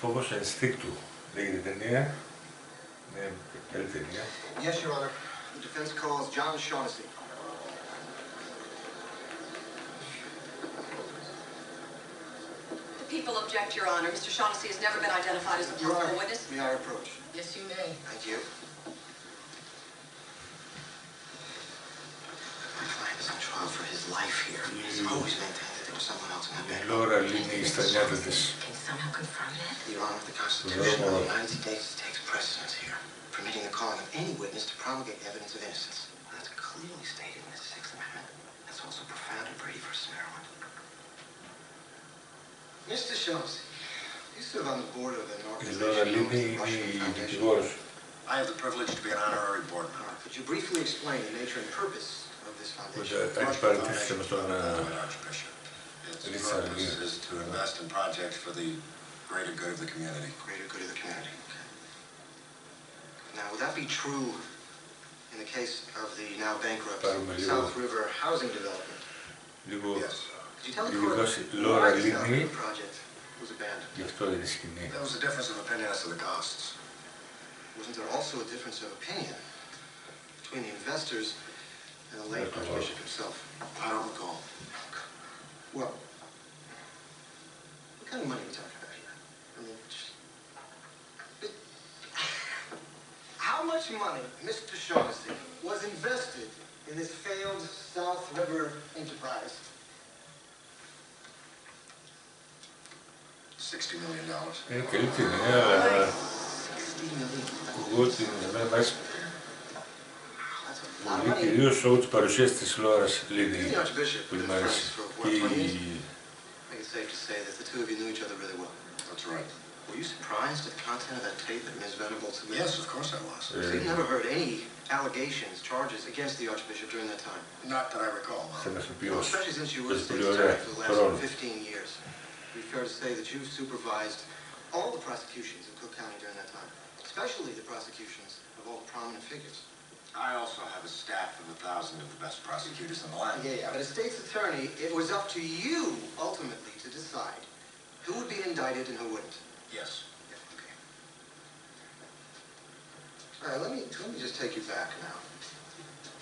Φόβος ενστίκτου. Λέγεται ταινία. Ναι, καλή ταινία. Yes, Your Honor. The defense calls John Shaughnessy. The people object, Your Honor. Mr. Shaughnessy has never been identified as a possible witness. May I approach? Yes, you may. Thank you. My client is on trial for his life here. He's always maintained that there was someone else in that bank. Λόρα λύνει στα νιάτα της. Can you somehow confirm that? Your Honor, the Constitution of the United States takes precedence here, permitting the calling of any witness to promulgate evidence of innocence. That's clearly stated in the Sixth Amendment. That's also profound in Brady v. Maryland. Mr. Shaughnessy, you serve on the board of an organization known as the Russian Foundation. I have the privilege to be an honorary board member. Could you briefly explain the nature and purpose of this foundation? Έχει παρατηρήσει με τον Its purpose is to invest in projects for the greater good of the community. Greater good of the community. Okay. Now, would that be true in the case of the now bankrupt South River housing development? Yes. Could you tell the court why the South River project was abandoned? There was a difference of opinion as to the costs. Wasn't there also a difference of opinion between the investors and the late Archbishop himself? I don't recall. Well, what kind of money are we talking about here? I mean, how much money, Mr. Shaughnessy, was invested in this failed South River enterprise? $60 million. Καλή ταινία, αλλά εγώ την μέσα πολύ κυρίως λόγω της παρουσίας της Λόρας Λίνη που μ' αρέσει. That's right. Were you surprised at the content of that tape that Ms. Venable submitted? Yes, of course I was. So you never heard any allegations, charges against the Archbishop during that time? Not that I recall, no. Especially since you were the state's attorney for the last 15 years. It'd be fair to say that you supervised all the prosecutions in Cook County during that time, especially the prosecutions of all the prominent figures. I also have a staff of 1,000 of the best prosecutors in the land. Yeah, but as state's attorney, it was up to you, ultimately, to decide who would be indicted and who wouldn't. Yes. Yeah, okay. All right, let me just take you back now.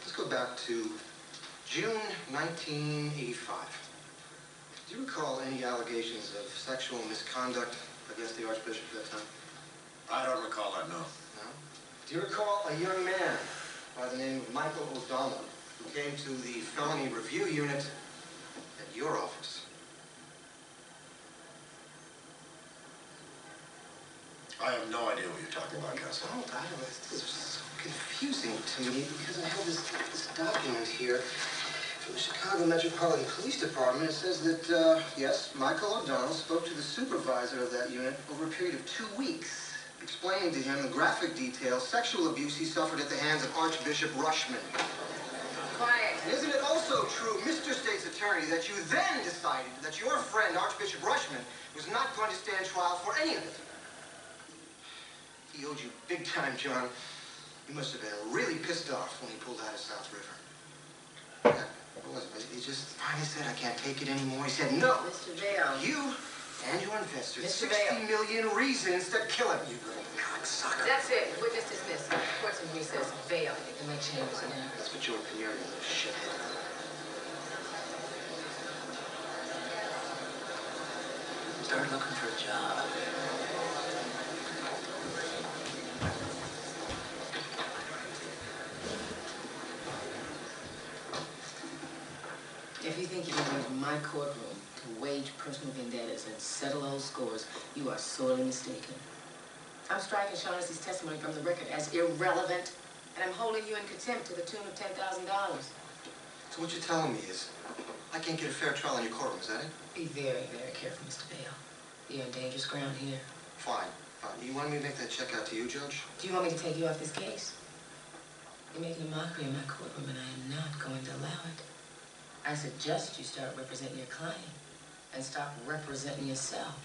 Let's go back to June 1985. Do you recall any allegations of sexual misconduct against the Archbishop at that time? I don't recall that, no. No? Do you recall a young man by the name of Michael O'Donnell who came to the felony review unit at your office? I have no idea what you're talking about, counsel. This is so confusing to me because I have this document here from the Chicago Metropolitan Police Department. It says that, yes, Michael O'Donnell spoke to the supervisor of that unit over a period of 2 weeks, explaining to him the graphic details, sexual abuse he suffered at the hands of Archbishop Rushman. Quiet. And isn't it also true, Mr. State's Attorney, that you then decided that your friend, Archbishop Rushman, was not going to stand trial for any of it? He owed you big time, John. You must have been really pissed off when he pulled out of South River. What was it? He just finally said, I can't take it anymore. He said, no. Mr. Vail. You and your investors. Mr. 60 million reasons to kill him. You little cocksucker. That's it. Witness dismissed. Court's in recess. Vail. In my chambers now. That's what you're you little shithead. Start looking for a job. If you think you can go into my courtroom to wage personal vendettas and settle old scores, you are sorely mistaken. I'm striking Shaughnessy's testimony from the record as irrelevant, and I'm holding you in contempt to the tune of $10,000. So what you're telling me is, I can't get a fair trial in your courtroom, is that it? Be very, very careful, Mr. Vail. You're in dangerous ground here. Fine. You want me to make that check out to you, Judge? Do you want me to take you off this case? You're making a mockery of my courtroom, and I am not going to allow it. I suggest you start representing your client and stop representing yourself.